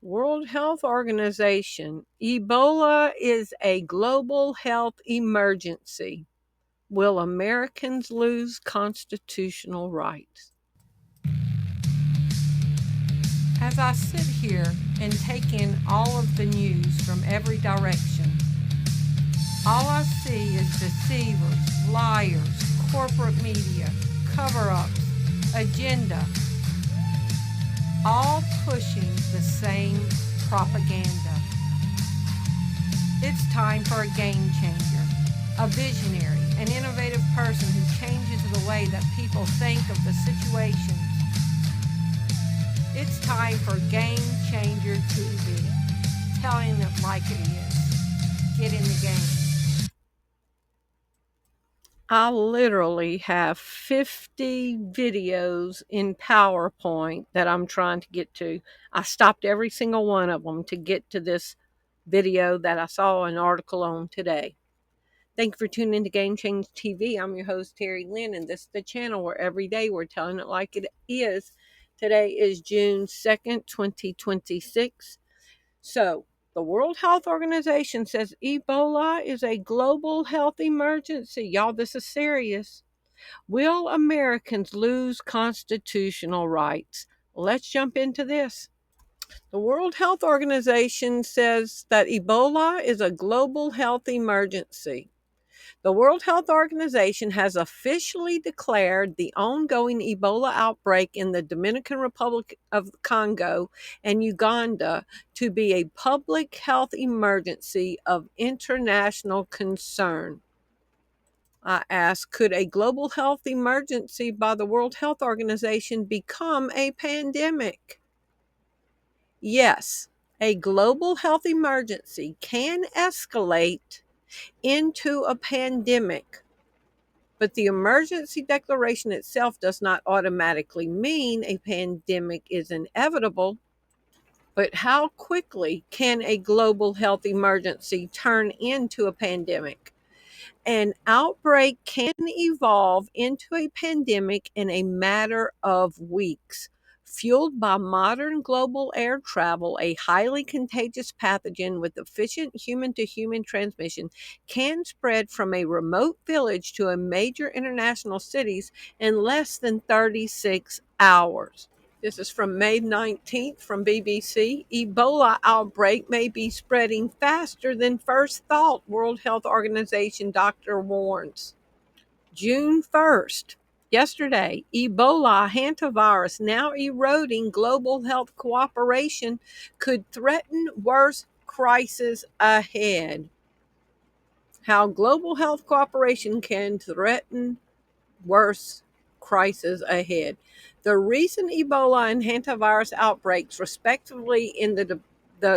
World Health Organization. Ebola is a global health emergency. Will Americans lose constitutional rights? As I sit here and take in all of the news from every direction, all I see is deceivers, liars, corporate media, cover-ups, agenda, all pushing the same propaganda. It's time for a game changer, a visionary, an innovative person who changes the way that people think of the situations. It's time for Game Changer TV, telling it like it is. Get in the game. I literally have 50 videos in PowerPoint that I'm trying to get to. I stopped every single one of them to get to this video that I saw an article on today. Thank you for tuning in to Game Change TV. I'm your host, Terri Lynn, and this is the channel where every day we're telling it like it is. Today is June 2nd, 2026. So, the World Health Organization says Ebola is a global health emergency. Y'all, this is serious. Will Americans lose constitutional rights? Let's jump into this. The World Health Organization says that Ebola is a global health emergency. The World Health Organization has officially declared the ongoing Ebola outbreak in the Dominican Republic of Congo and Uganda to be a public health emergency of international concern. I ask, could a global health emergency by the World Health Organization become a pandemic? Yes, a global health emergency can escalate into a pandemic. But the emergency declaration itself does not automatically mean a pandemic is inevitable. But how quickly can a global health emergency turn into a pandemic? An outbreak can evolve into a pandemic in a matter of weeks. Fueled by modern global air travel, a highly contagious pathogen with efficient human-to-human transmission can spread from a remote village to a major international cities in less than 36 hours. This is from May 19th from BBC. Ebola outbreak may be spreading faster than first thought, World Health Organization doctor warns. June 1st, yesterday, Ebola hantavirus, now eroding global health cooperation, could threaten worse crisis ahead. How global health cooperation can threaten worse crisis ahead. The recent Ebola and hantavirus outbreaks, respectively in the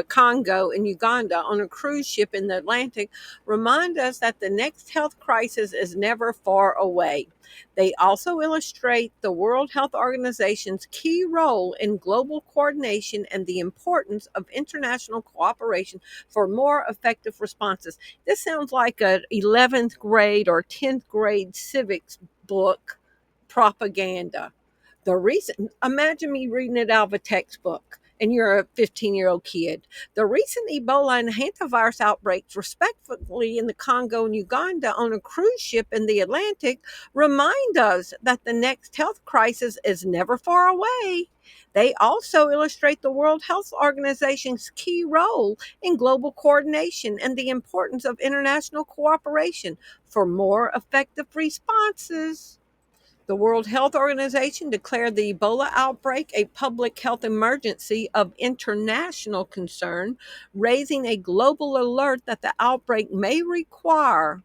Congo and Uganda on a cruise ship in the Atlantic, remind us that the next health crisis is never far away. They also illustrate the World Health Organization's key role in global coordination and the importance of international cooperation for more effective responses. This sounds like an 11th grade or 10th grade civics book propaganda. The reason, imagine me reading it out of a textbook and you're a 15-year-old kid. The recent Ebola and hantavirus outbreaks, respectively in the Congo and Uganda on a cruise ship in the Atlantic, remind us that the next health crisis is never far away. They also illustrate the World Health Organization's key role in global coordination and the importance of international cooperation for more effective responses. The World Health Organization declared the Ebola outbreak a public health emergency of international concern, raising a global alert that the outbreak may require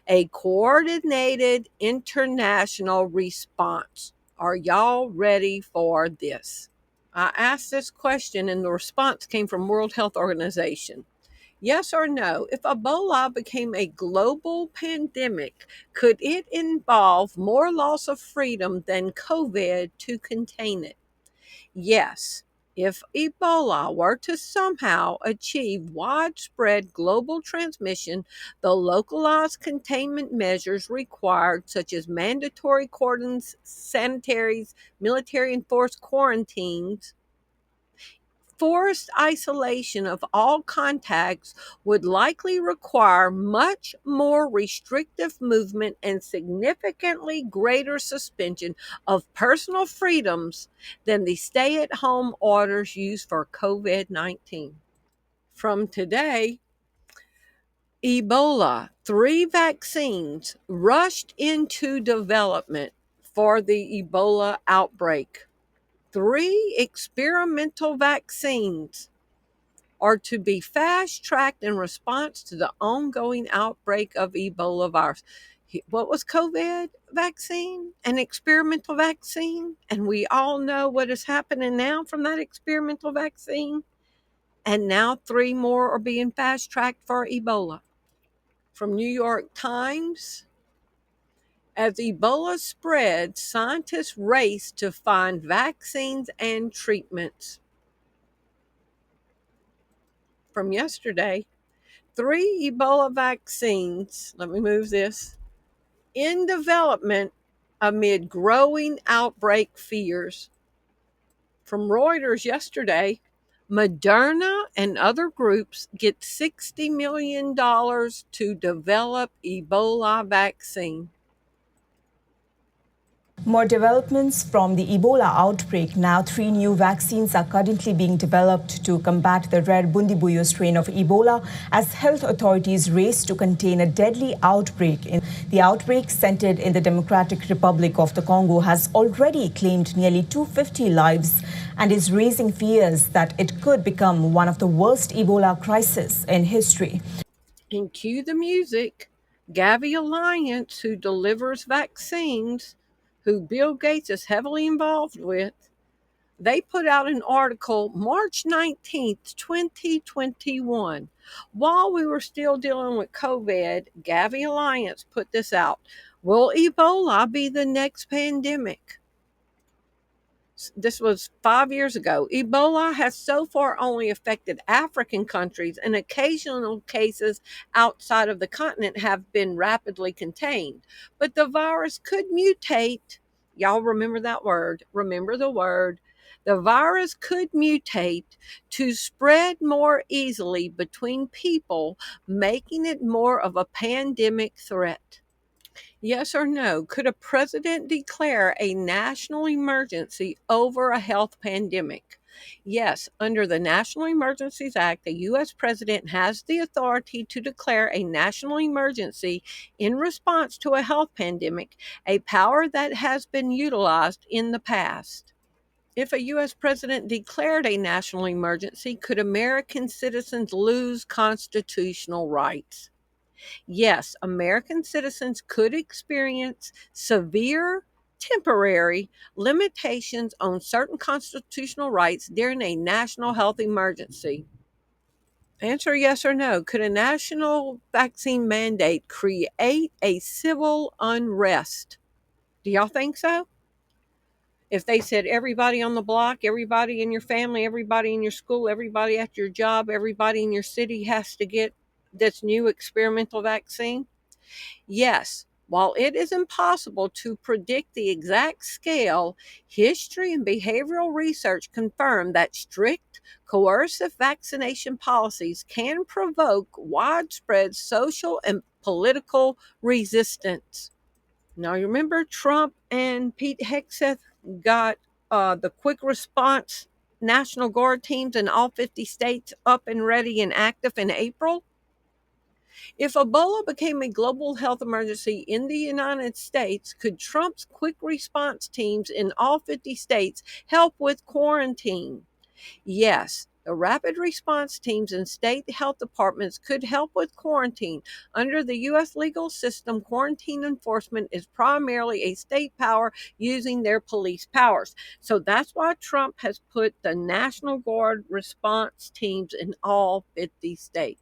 a coordinated international response. Are y'all ready for this? I asked this question and the response came from World Health Organization. Yes or no, if Ebola became a global pandemic, could it involve more loss of freedom than COVID to contain it? Yes. If Ebola were to somehow achieve widespread global transmission, the localized containment measures required, such as mandatory cordons, sanitaries, military enforced quarantines, Forced isolation of all contacts would likely require much more restrictive movement and significantly greater suspension of personal freedoms than the stay-at-home orders used for COVID-19. From today, Ebola, 3 vaccines rushed into development for the Ebola outbreak. 3 experimental vaccines are to be fast-tracked in response to the ongoing outbreak of Ebola virus. What was COVID vaccine? An experimental vaccine. And we all know what is happening now from that experimental vaccine. And now 3 more are being fast-tracked for Ebola. From New York Times, as Ebola spreads, scientists race to find vaccines and treatments. From yesterday, 3 Ebola vaccines, let me move this, in development amid growing outbreak fears. From Reuters yesterday, Moderna and other groups get $60 million to develop Ebola vaccine. More developments from the Ebola outbreak. Now, 3 new vaccines are currently being developed to combat the rare Bundibugyo strain of Ebola as health authorities race to contain a deadly outbreak. The outbreak, centered in the Democratic Republic of the Congo, has already claimed nearly 250 lives and is raising fears that it could become one of the worst Ebola crises in history. And cue the music. Gavi Alliance, who delivers vaccines, who Bill Gates is heavily involved with, they put out an article March 19th, 2021. While we were still dealing with COVID, Gavi Alliance put this out. Will Ebola be the next pandemic? This was 5 years ago. Ebola has so far only affected African countries, and occasional cases outside of the continent have been rapidly contained. But the virus could mutate. Y'all remember that word. Remember the word. The virus could mutate to spread more easily between people, making it more of a pandemic threat. Yes or no? Could a president declare a national emergency over a health pandemic? Yes, under the National Emergencies Act, the U.S. president has the authority to declare a national emergency in response to a health pandemic, a power that has been utilized in the past. If a U.S. president declared a national emergency, could American citizens lose constitutional rights? Yes, American citizens could experience severe temporary limitations on certain constitutional rights during a national health emergency. Answer yes or no. Could a national vaccine mandate create a civil unrest? Do y'all think so? If they said everybody on the block, everybody in your family, everybody in your school, everybody at your job, everybody in your city has to get this new experimental vaccine? Yes, while it is impossible to predict the exact scale, history and behavioral research confirm that strict, coercive vaccination policies can provoke widespread social and political resistance. Now, you remember Trump and Pete Hegseth got the quick response National Guard teams in all 50 states up and ready and active in April? If Ebola became a global health emergency in the United States, could Trump's quick response teams in all 50 states help with quarantine? Yes, the rapid response teams and state health departments could help with quarantine. Under the U.S. legal system, quarantine enforcement is primarily a state power using their police powers. So that's why Trump has put the National Guard response teams in all 50 states.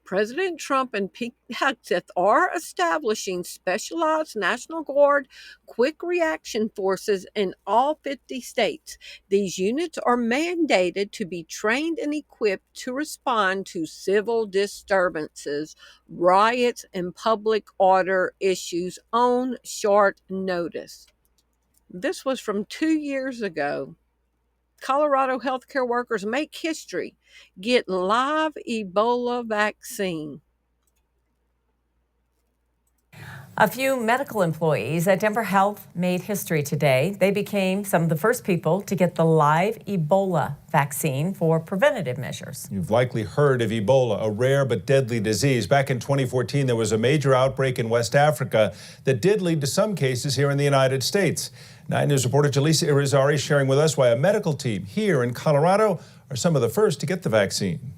President Trump and Pete Hegseth are establishing specialized National Guard quick reaction forces in all 50 states. These units are mandated to be trained and equipped to respond to civil disturbances, riots, and public order issues on short notice. This was from 2 years ago. Colorado healthcare workers make history, get live Ebola vaccine. A few medical employees at Denver Health made history today. They became some of the first people to get the live Ebola vaccine for preventative measures. You've likely heard of Ebola, a rare but deadly disease. Back in 2014, there was a major outbreak in West Africa that did lead to some cases here in the United States. 9 News reporter Jaleesa Irizarry sharing with us why a medical team here in Colorado are some of the first to get the vaccine.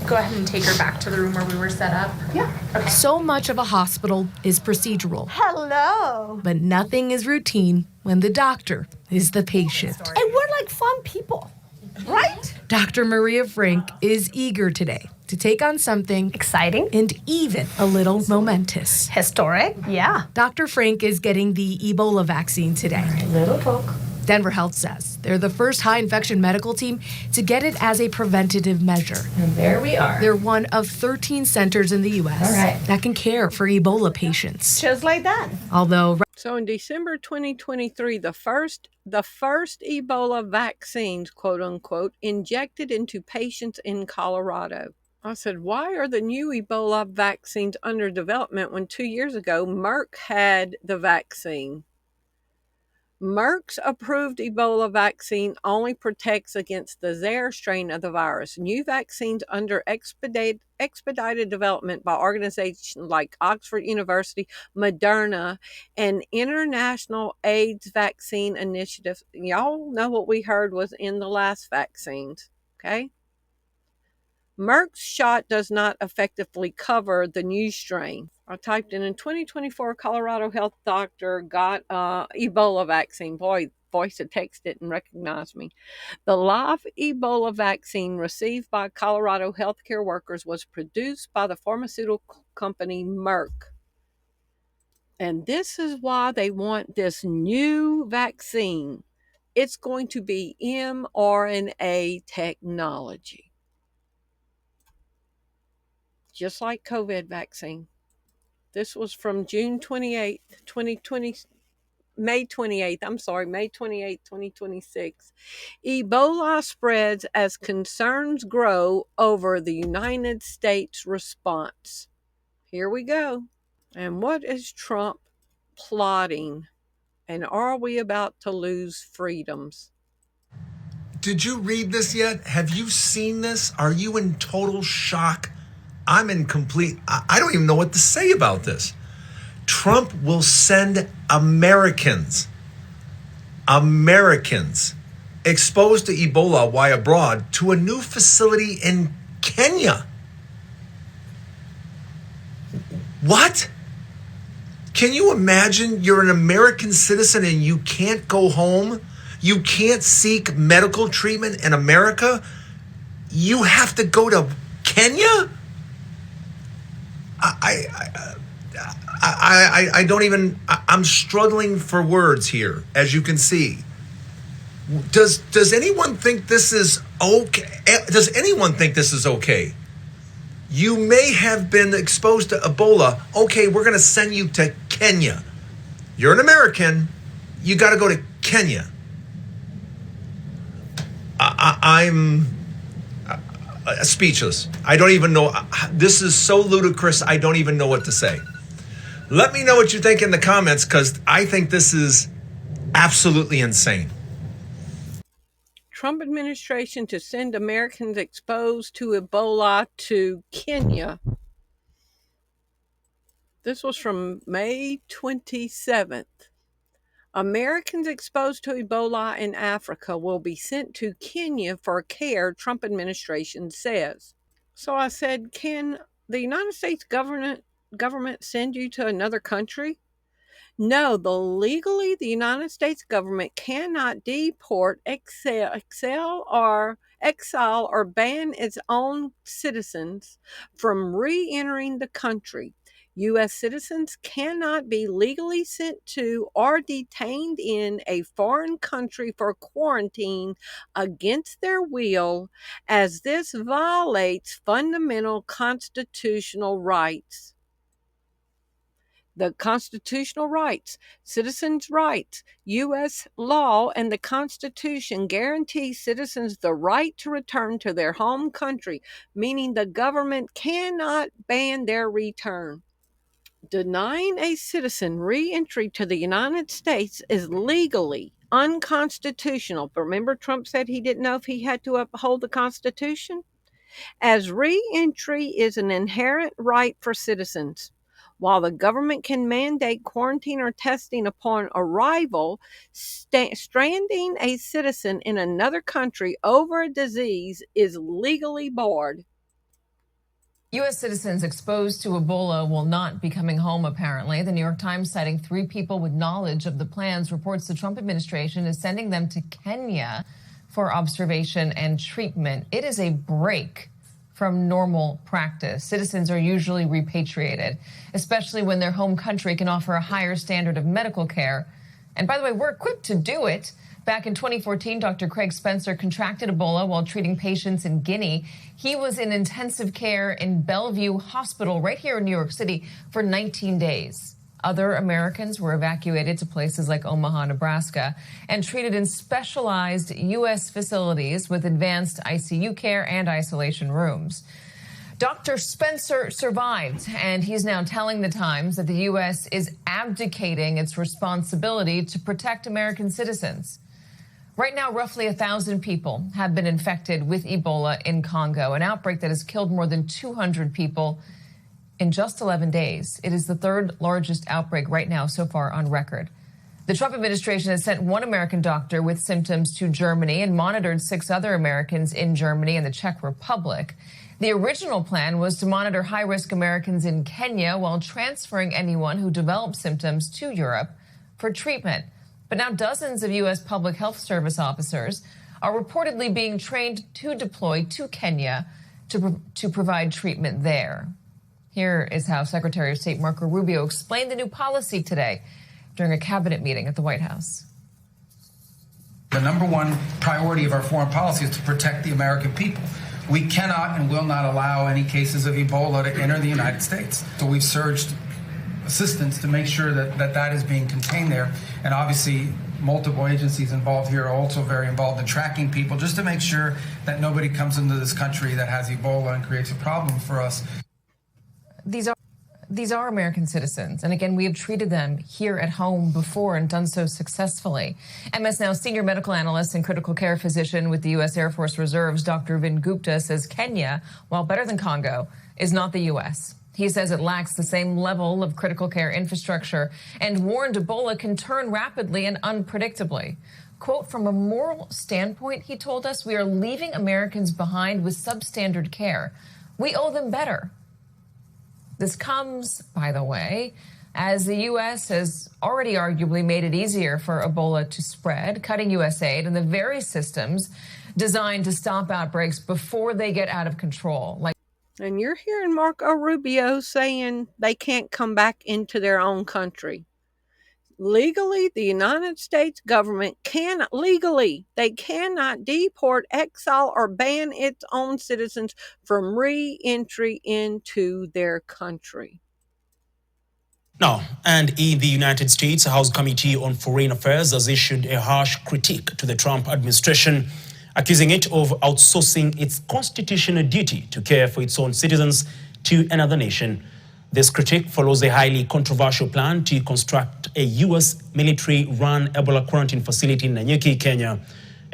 Go ahead and take her back to the room where we were set up. Yeah. Okay. So much of a hospital is procedural. Hello. But nothing is routine when the doctor is the patient. And we're like fun people, right? Dr. Maria Frank is eager today to take on something Exciting. and even a little momentous. Historic. Yeah. Dr. Frank is getting the Ebola vaccine today. Little folk. Denver Health says they're the first high-infection medical team to get it as a preventative measure. And there we are. They're one of 13 centers in the U.S. All right. that can care for Ebola patients. Just like that. Although So in December 2023, the first Ebola vaccines, quote unquote, injected into patients in Colorado. I said, why are the new Ebola vaccines under development when 2 years ago Merck had the vaccine? Merck's approved Ebola vaccine only protects against the Zaire strain of the virus. New vaccines under expedited development by organizations like Oxford University, Moderna, and International AIDS Vaccine Initiative. Y'all know what we heard was in the last vaccines, okay? Merck's shot does not effectively cover the new strain. I typed in 2024, Colorado health doctor got Ebola vaccine. Boy, voice to text it and recognize me. The live Ebola vaccine received by Colorado healthcare workers was produced by the pharmaceutical company Merck. And this is why they want this new vaccine. It's going to be mRNA technology. Just like COVID vaccine. This was from June 28th, 2020, May 28th, 2026. Ebola spreads as concerns grow over the United States response. Here we go. And what is Trump plotting? And are we about to lose freedoms? Did you read this yet? Have you seen this? Are you in total shock? I'm in complete, I don't even know what to say about this. Trump will send Americans exposed to Ebola while abroad to a new facility in Kenya. What? Can you imagine you're an American citizen and you can't go home? You can't seek medical treatment in America? You have to go to Kenya? I don't even, I'm struggling for words here, as you can see. Does anyone think this is okay? Does anyone think this is okay? You may have been exposed to Ebola. Okay, we're going to send you to Kenya. You're an American. You got to go to Kenya. I'm speechless. I don't even know. This is so ludicrous. I don't even know what to say. Let me know what you think in the comments, because I think this is absolutely insane. Trump administration to send Americans exposed to Ebola to Kenya. This was from May 27th. Americans exposed to Ebola in Africa will be sent to Kenya for care, Trump administration says. So I said, can the United States government send you to another country? No, the United States government cannot deport, exile or ban its own citizens from re-entering the country. U.S. citizens cannot be legally sent to or detained in a foreign country for quarantine against their will, as this violates fundamental constitutional rights. The constitutional rights, citizens' rights, U.S. law, and the Constitution guarantee citizens the right to return to their home country, meaning the government cannot ban their return. Denying a citizen re-entry to the United States is legally unconstitutional. Remember, Trump said he didn't know if he had to uphold the Constitution? As re-entry is an inherent right for citizens. While the government can mandate quarantine or testing upon arrival, stranding a citizen in another country over a disease is legally barred. U.S. citizens exposed to Ebola will not be coming home, apparently. The New York Times, citing 3 people with knowledge of the plans, reports the Trump administration is sending them to Kenya for observation and treatment. It is a break from normal practice. Citizens are usually repatriated, especially when their home country can offer a higher standard of medical care. And by the way, we're equipped to do it. Back in 2014, Dr. Craig Spencer contracted Ebola while treating patients in Guinea. He was in intensive care in Bellevue Hospital right here in New York City for 19 days. Other Americans were evacuated to places like Omaha, Nebraska, and treated in specialized U.S. facilities with advanced ICU care and isolation rooms. Dr. Spencer survived, and he's now telling the Times that the U.S. is abdicating its responsibility to protect American citizens. Right now, roughly 1,000 people have been infected with Ebola in Congo, an outbreak that has killed more than 200 people in just 11 days. It is the 3rd largest outbreak right now so far on record. The Trump administration has sent 1 American doctor with symptoms to Germany and monitored 6 other Americans in Germany and the Czech Republic. The original plan was to monitor high-risk Americans in Kenya while transferring anyone who developed symptoms to Europe for treatment. But now dozens of U.S. Public Health Service officers are reportedly being trained to deploy to Kenya to provide treatment there. Here is how Secretary of State Marco Rubio explained the new policy today during a cabinet meeting at the White House. The number one priority of our foreign policy is to protect the American people. We cannot and will not allow any cases of Ebola to enter the United States. So we've surged assistance to make sure that is being contained there. And obviously, multiple agencies involved here are also very involved in tracking people just to make sure that nobody comes into this country that has Ebola and creates a problem for us. These are American citizens. And again, we have treated them here at home before and done so successfully. MS Now senior medical analyst and critical care physician with the U.S. Air Force Reserves, Dr. Vin Gupta, says Kenya, while better than Congo, is not the U.S. He says it lacks the same level of critical care infrastructure and warned Ebola can turn rapidly and unpredictably. Quote, from a moral standpoint, he told us, we are leaving Americans behind with substandard care. We owe them better. This comes, by the way, as the U.S. has already arguably made it easier for Ebola to spread, cutting U.S. aid and the very systems designed to stop outbreaks before they get out of control. And you're hearing Marco Rubio saying they can't come back into their own country. Legally, the United States government cannot deport, exile, or ban its own citizens from re-entry into their country. Now, and in the United States, the House Committee on Foreign Affairs has issued a harsh critique to the Trump administration, accusing it of outsourcing its constitutional duty to care for its own citizens to another nation. This critique follows a highly controversial plan to construct a U.S. military-run Ebola quarantine facility in Nanyuki, Kenya,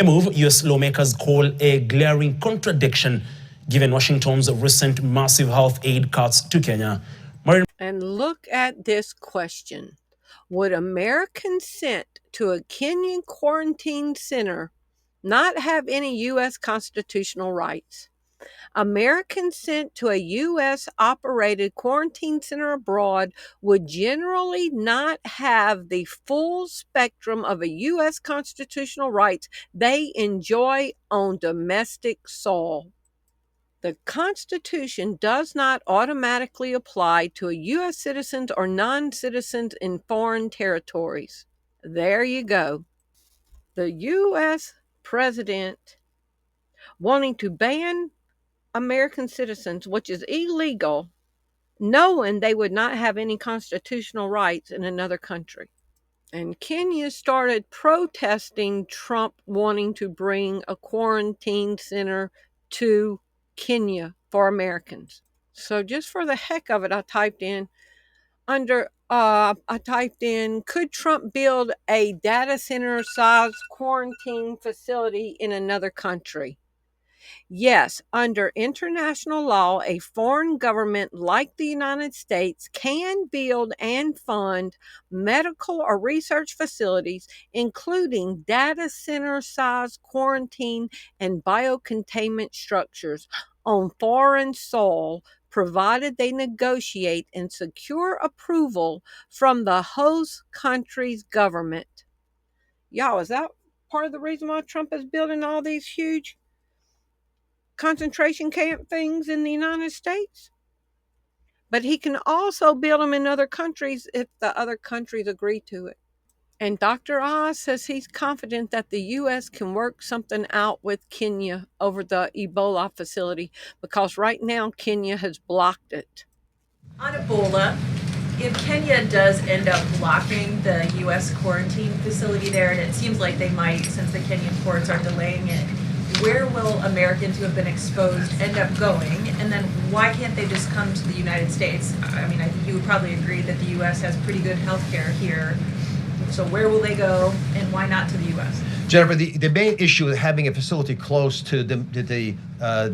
a move U.S. lawmakers call a glaring contradiction given Washington's recent massive health aid cuts to Kenya. And look at this question. Would Americans sent to a Kenyan quarantine center not have any U.S. constitutional rights? Americans sent to a U.S.-operated quarantine center abroad would generally not have the full spectrum of a U.S. constitutional rights they enjoy on domestic soil. The Constitution does not automatically apply to U.S. citizens or non-citizens in foreign territories. There you go. The U.S. president wanting to ban American citizens, which is illegal, knowing they would not have any constitutional rights in another country. And Kenya started protesting Trump wanting to bring a quarantine center to Kenya for Americans. So just for the heck of it, I typed in, could Trump build a data center sized quarantine facility in another country? Yes, under international law, a foreign government like the United States can build and fund medical or research facilities, including data center sized quarantine and biocontainment structures on foreign soil, provided they negotiate and secure approval from the host country's government. Y'all, is that part of the reason why Trump is building all these huge concentration camp things in the United States? But he can also build them in other countries if the other countries agree to it. And Dr. Oz says he's confident that the U.S. can work something out with Kenya over the Ebola facility, because right now Kenya has blocked it. On Ebola, if Kenya does end up blocking the U.S. quarantine facility there, and it seems like they might since the Kenyan courts are delaying it, where will Americans who have been exposed end up going? And then why can't they just come to the United States? I mean, I think you would probably agree that the U.S. has pretty good health care here. So where will they go, and why not to the U.S.? Jennifer, the main issue with having a facility close to the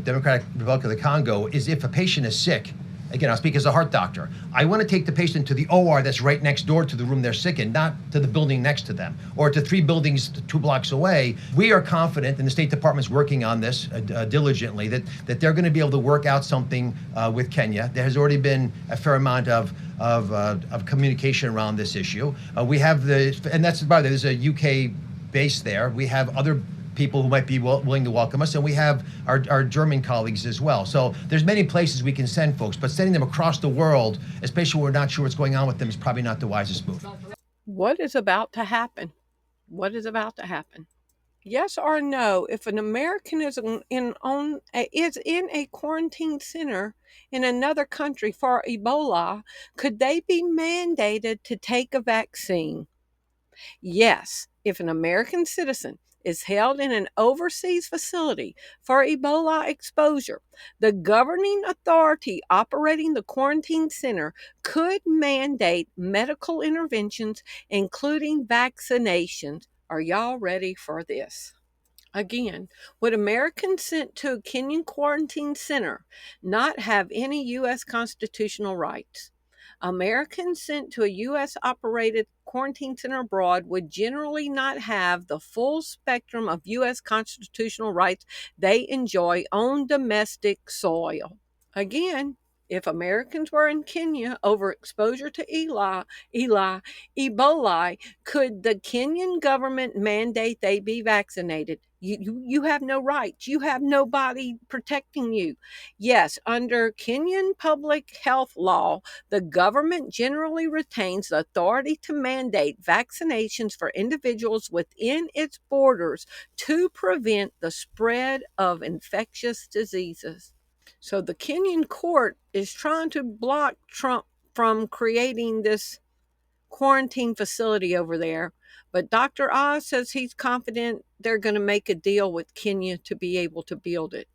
Democratic Republic of the Congo is if a patient is sick. Again, I'll speak as a heart doctor. I want to take the patient to the OR that's right next door to the room they're sick in, not to the building next to them, or to 3 buildings 2 blocks away. We are confident, and the State Department's working on this diligently, that they're going to be able to work out something with Kenya. There has already been a fair amount of communication around this issue. We have and that's by the way, there's a UK base there. We have other people who might be willing to welcome us, and we have our German colleagues as well. So there's many places we can send folks, but sending them across the world, especially when we're not sure what's going on with them, is probably not the wisest move. What is about to happen? What is about to happen? Yes or no, if an American is in a quarantine center in another country for Ebola, could they be mandated to take a vaccine? Yes, if an American citizen is held in an overseas facility for Ebola exposure, the governing authority operating the quarantine center could mandate medical interventions, including vaccinations. Are y'all ready for this? Again, would Americans sent to a Kenyan quarantine center not have any U.S. constitutional rights? Americans sent to a U.S. operated quarantine center abroad would generally not have the full spectrum of U.S. constitutional rights they enjoy on domestic soil. Again, if Americans were in Kenya over exposure to Ebola, could the Kenyan government mandate they be vaccinated? You have no rights. You have nobody protecting you. Yes, under Kenyan public health law, the government generally retains the authority to mandate vaccinations for individuals within its borders to prevent the spread of infectious diseases. So the Kenyan court is trying to block Trump from creating this quarantine facility over there. But Dr. Oz says he's confident they're going to make a deal with Kenya to be able to build it.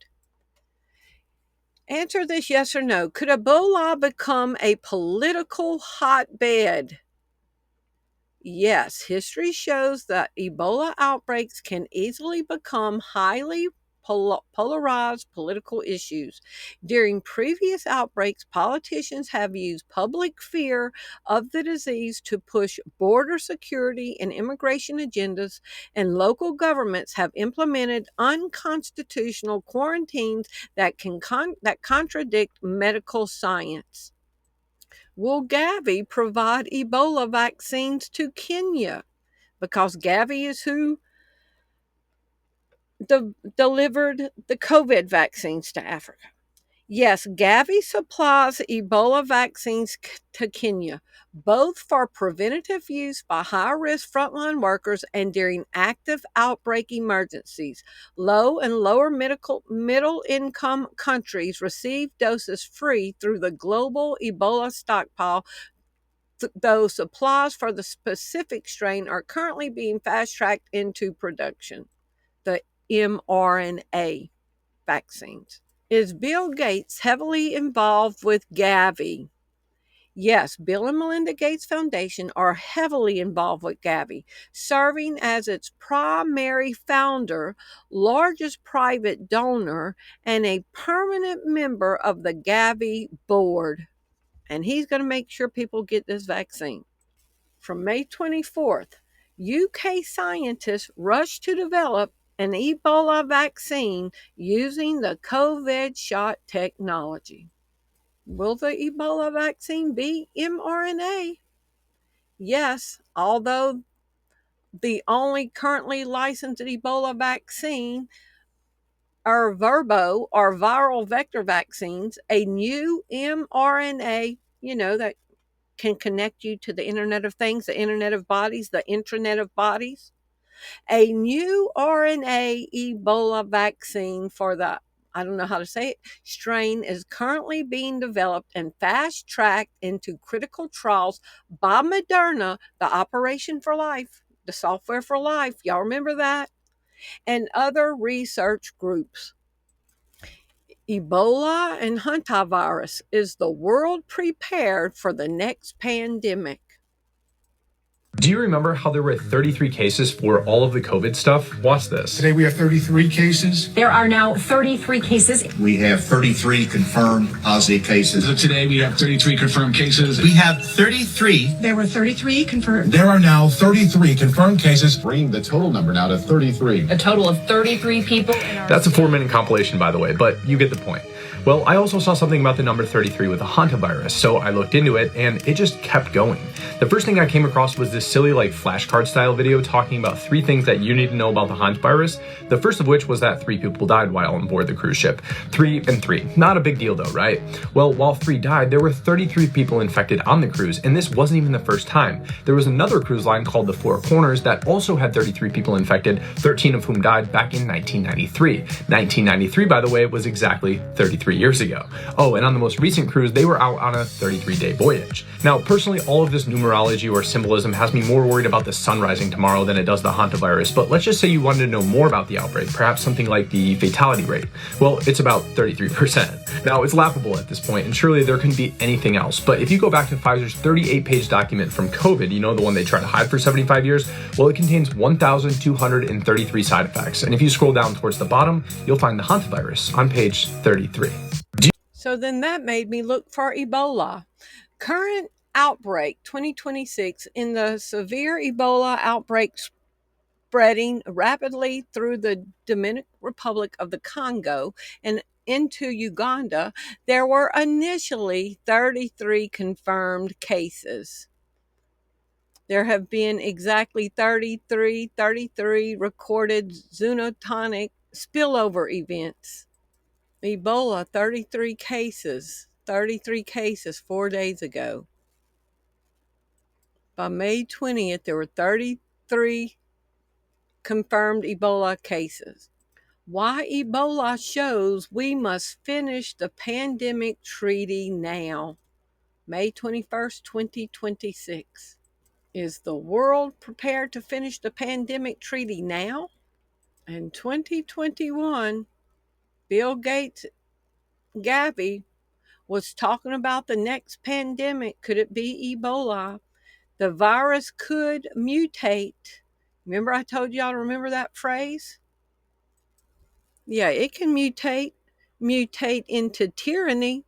Answer this yes or no. Could Ebola become a political hotbed? Yes, history shows that Ebola outbreaks can easily become highly polarized political issues. During previous outbreaks, politicians have used public fear of the disease to push border security and immigration agendas, and local governments have implemented unconstitutional quarantines that contradict medical science. Will Gavi provide Ebola vaccines to Kenya? Because Gavi is who delivered the COVID vaccines to Africa. Yes, Gavi supplies Ebola vaccines to Kenya, both for preventative use by high-risk frontline workers and during active outbreak emergencies. Low and lower middle-income countries receive doses free through the global Ebola stockpile, though supplies for the specific strain are currently being fast-tracked into production. The mRNA vaccines. Is Bill Gates heavily involved with Gavi? Yes, Bill and Melinda Gates Foundation are heavily involved with Gavi, serving as its primary founder, largest private donor, and a permanent member of the Gavi board. And he's going to make sure people get this vaccine. From May 24th, UK scientists rushed to develop an Ebola vaccine using the COVID shot technology. Will the Ebola vaccine be mRNA? Yes, although the only currently licensed Ebola vaccine are Verbo or viral vector vaccines, a new mRNA, that can connect you to the Internet of Things, the Internet of Bodies, the intranet of bodies. A new RNA Ebola vaccine for the, I don't know how to say it, strain is currently being developed and fast-tracked into critical trials by Moderna, the Operation for Life, the Software for Life, y'all remember that? And other research groups. Ebola and hantavirus. Is the world prepared for the next pandemic? Do you remember how there were 33 cases for all of the COVID stuff? Watch this. Today we have 33 cases. There are now 33 cases. We have 33 confirmed positive cases. So today we have 33 confirmed cases. We have 33. There were 33 confirmed. There are now 33 confirmed cases, bringing the total number now to 33. A total of 33 people. That's a 4-minute compilation, by the way, but you get the point. Well, I also saw something about the number 33 with the hantavirus, so I looked into it, and it just kept going. The first thing I came across was this silly, flashcard style video talking about 3 things that you need to know about the hantavirus. The first of which was that 3 people died while on board the cruise ship. 3 and 3. Not a big deal though, right? Well, while 3 died, there were 33 people infected on the cruise, and this wasn't even the first time. There was another cruise line called the Four Corners that also had 33 people infected, 13 of whom died back in 1993. 1993, by the way, was exactly 33 years ago. Oh, and on the most recent cruise, they were out on a 33-day voyage. Now, personally, all of this numerology or symbolism has me more worried about the sun rising tomorrow than it does the hantavirus, but let's just say you wanted to know more about the outbreak, perhaps something like the fatality rate. Well, it's about 33%. Now, it's laughable at this point, and surely there couldn't be anything else, but if you go back to Pfizer's 38-page document from COVID, the one they tried to hide for 75 years, well, it contains 1,233 side effects, and if you scroll down towards the bottom, you'll find the hantavirus on page 33. So then that made me look for Ebola. Current outbreak 2026 in the severe Ebola outbreak spreading rapidly through the Democratic Republic of the Congo and into Uganda. There were initially 33 confirmed cases. There have been exactly 33 recorded zoonotic spillover events. Ebola, 33 cases 4 days ago. By May 20th, there were 33 confirmed Ebola cases. Why Ebola shows we must finish the pandemic treaty now. May 21st, 2026. Is the world prepared to finish the pandemic treaty now? In 2021, Bill Gates Gavi was talking about the next pandemic. Could it be Ebola? The virus could mutate. Remember I told y'all to remember that phrase? Yeah, it can mutate into tyranny.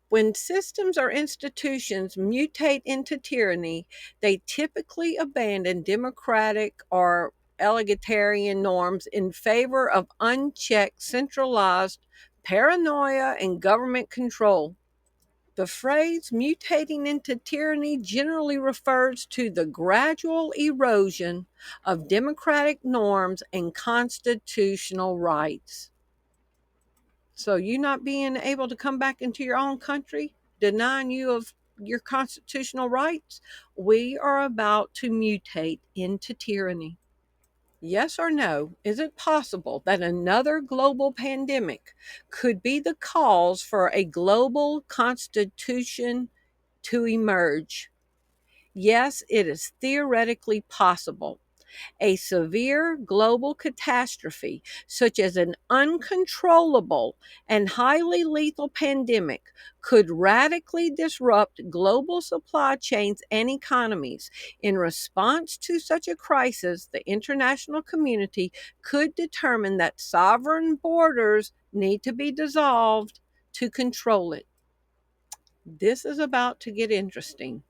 When systems or institutions mutate into tyranny, they typically abandon democratic or egalitarian norms in favor of unchecked, centralized paranoia and government control. The phrase mutating into tyranny generally refers to the gradual erosion of democratic norms and constitutional rights. So you not being able to come back into your own country, denying you of your constitutional rights, we are about to mutate into tyranny. Yes or no, is it possible that another global pandemic could be the cause for a global constitution to emerge? Yes, it is theoretically possible. A severe global catastrophe, such as an uncontrollable and highly lethal pandemic, could radically disrupt global supply chains and economies. In response to such a crisis, the international community could determine that sovereign borders need to be dissolved to control it. This is about to get interesting.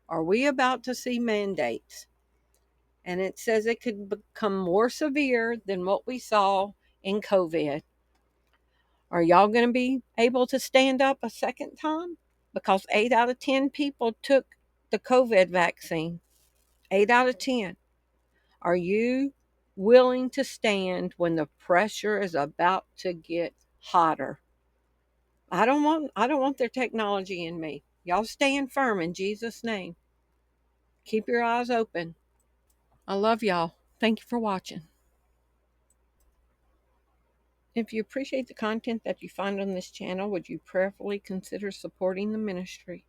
Are we about to see mandates? And it says it could become more severe than what we saw in COVID. Are y'all going to be able to stand up a second time? Because 8 out of 10 people took the COVID vaccine. 8 out of 10. Are you willing to stand when the pressure is about to get hotter? I don't want their technology in me. Y'all stand firm in Jesus' name. Keep your eyes open. I love y'all. Thank you for watching. If you appreciate the content that you find on this channel, would you prayerfully consider supporting the ministry?